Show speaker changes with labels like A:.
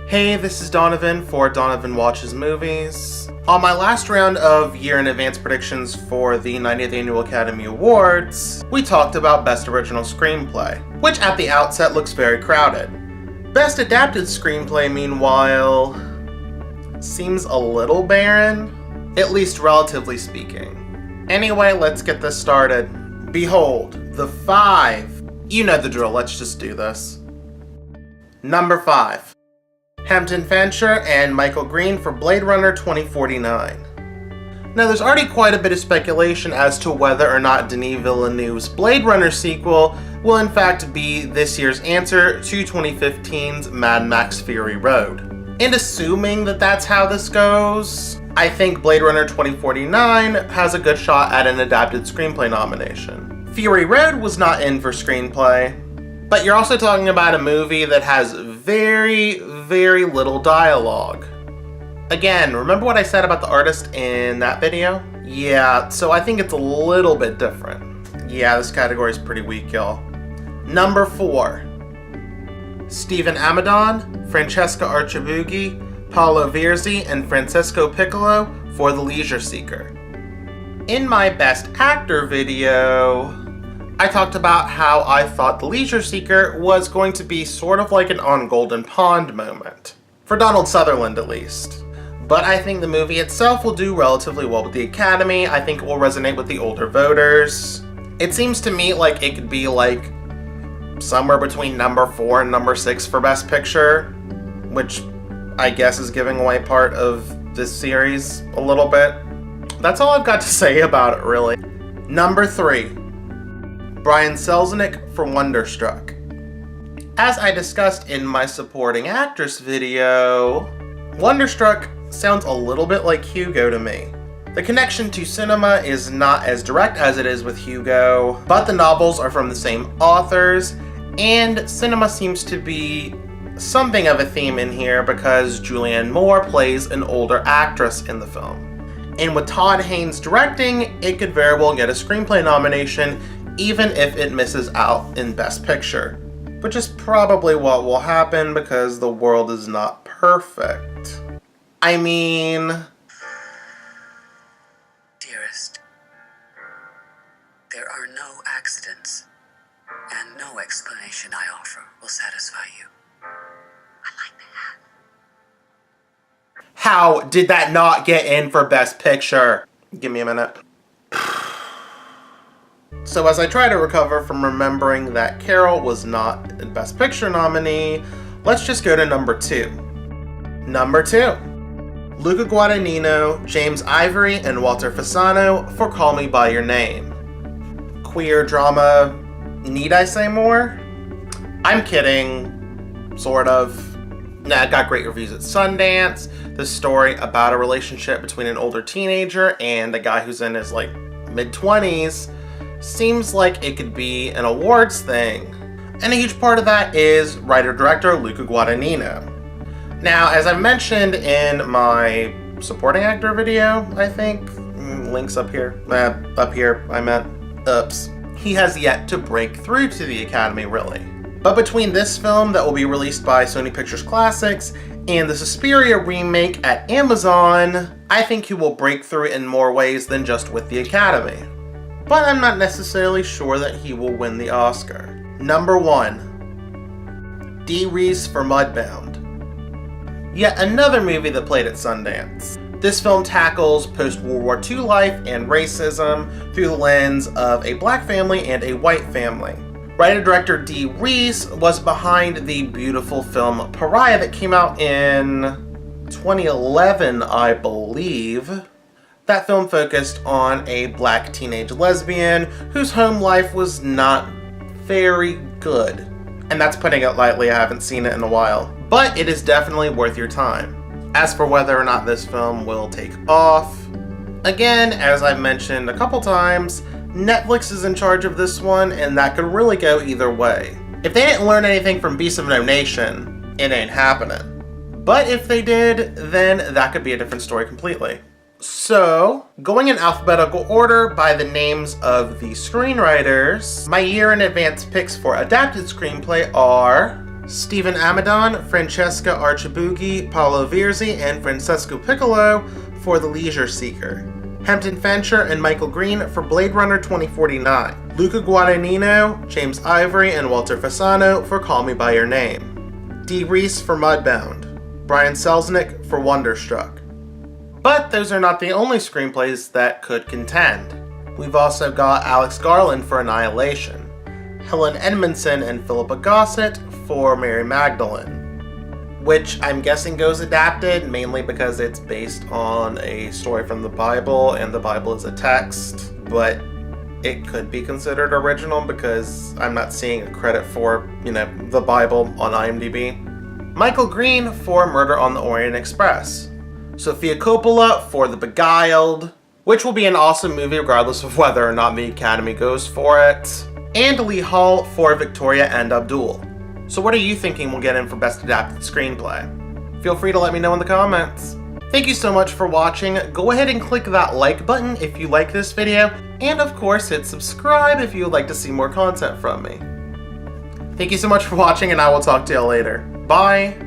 A: Hey, this is Donovan for Donovan Watches Movies. On my last round of year-in-advance predictions for the 90th Annual Academy Awards, we talked about Best Original Screenplay, which at the outset looks very crowded. Best Adapted Screenplay, meanwhile, seems a little barren, at least relatively speaking. Anyway, let's get this started. Behold, the 5. You know the drill, let's just do this. Number 5. Hampton Fancher and Michael Green for Blade Runner 2049. Now, there's already quite a bit of speculation as to whether or not Denis Villeneuve's Blade Runner sequel will in fact be this year's answer to 2015's Mad Max Fury Road. And assuming that that's how this goes, I think Blade Runner 2049 has a good shot at an adapted screenplay nomination. Fury Road was not in for screenplay, but you're also talking about a movie that has very, very little dialogue. Again, remember what I said about the artist in that video? Yeah, so I think it's a little bit different. Yeah, this category is pretty weak, y'all. Number 4. Stephen Amidon, Francesca Archibugi, Paolo Virzi, and Francesco Piccolo for The Leisure Seeker. In my Best Actor video, I talked about how I thought The Leisure Seeker was going to be sort of like an On Golden Pond moment. For Donald Sutherland, at least. But I think the movie itself will do relatively well with the Academy. I think it will resonate with the older voters. It seems to me like it could be like somewhere between number 4 and number 6 for Best Picture, which I guess is giving away part of this series a little bit. That's all I've got to say about it, really. Number 3. Brian Selznick for Wonderstruck. As I discussed in my supporting actress video, Wonderstruck sounds a little bit like Hugo to me. The connection to cinema is not as direct as it is with Hugo, but the novels are from the same authors, and cinema seems to be something of a theme in here because Julianne Moore plays an older actress in the film. And with Todd Haynes directing, it could very well get a screenplay nomination even if it misses out in Best Picture, which is probably what will happen because the world is not perfect. I mean...
B: Dearest, there are no accidents, and no explanation I offer will satisfy you. I like the hat.
A: How did that not get in for Best Picture? Give me a minute. So as I try to recover from remembering that Carol was not a Best Picture nominee, let's just go to number 2. Number 2. Luca Guadagnino, James Ivory, and Walter Fasano for Call Me By Your Name. Queer drama, need I say more? I'm kidding, sort of. Nah, it got great reviews at Sundance. The story about a relationship between an older teenager and a guy who's in his mid-20s seems like it could be an awards thing. And a huge part of that is writer-director Luca Guadagnino. Now, as I mentioned in my supporting actor video, I think, links up here, I meant, oops. He has yet to break through to the Academy, really. But between this film that will be released by Sony Pictures Classics and the Suspiria remake at Amazon, I think he will break through in more ways than just with the Academy. But I'm not necessarily sure that he will win the Oscar. Number 1. Dee Reese for Mudbound. Yet another movie that played at Sundance. This film tackles post-World War II life and racism through the lens of a black family and a white family. Writer-director Dee Reese was behind the beautiful film Pariah that came out in 2011, I believe. That film focused on a black teenage lesbian whose home life was not very good. And that's putting it lightly, I haven't seen it in a while. But it is definitely worth your time. As for whether or not this film will take off, again, as I've mentioned a couple times, Netflix is in charge of this one, and that could really go either way. If they didn't learn anything from Beasts of No Nation, it ain't happening. But if they did, then that could be a different story completely. So, going in alphabetical order by the names of the screenwriters, my year-in-advance picks for adapted screenplay are Stephen Amadon, Francesca Archibugi, Paolo Virzi, and Francesco Piccolo for The Leisure Seeker. Hampton Fancher and Michael Green for Blade Runner 2049. Luca Guadagnino, James Ivory, and Walter Fasano for Call Me By Your Name. Dee Reese for Mudbound. Brian Selznick for Wonderstruck. But those are not the only screenplays that could contend. We've also got Alex Garland for Annihilation, Helen Edmondson and Philippa Gossett for Mary Magdalene, which I'm guessing goes adapted mainly because it's based on a story from the Bible and the Bible is a text, but it could be considered original because I'm not seeing a credit for, the Bible on IMDb. Michael Green for Murder on the Orient Express. Sofia Coppola for The Beguiled, which will be an awesome movie regardless of whether or not the Academy goes for it. And Lee Hall for Victoria and Abdul. So what are you thinking we'll get in for Best Adapted Screenplay? Feel free to let me know in the comments. Thank you so much for watching. Go ahead and click that like button if you like this video, and of course hit subscribe if you would like to see more content from me. Thank you so much for watching, and I will talk to you later. Bye!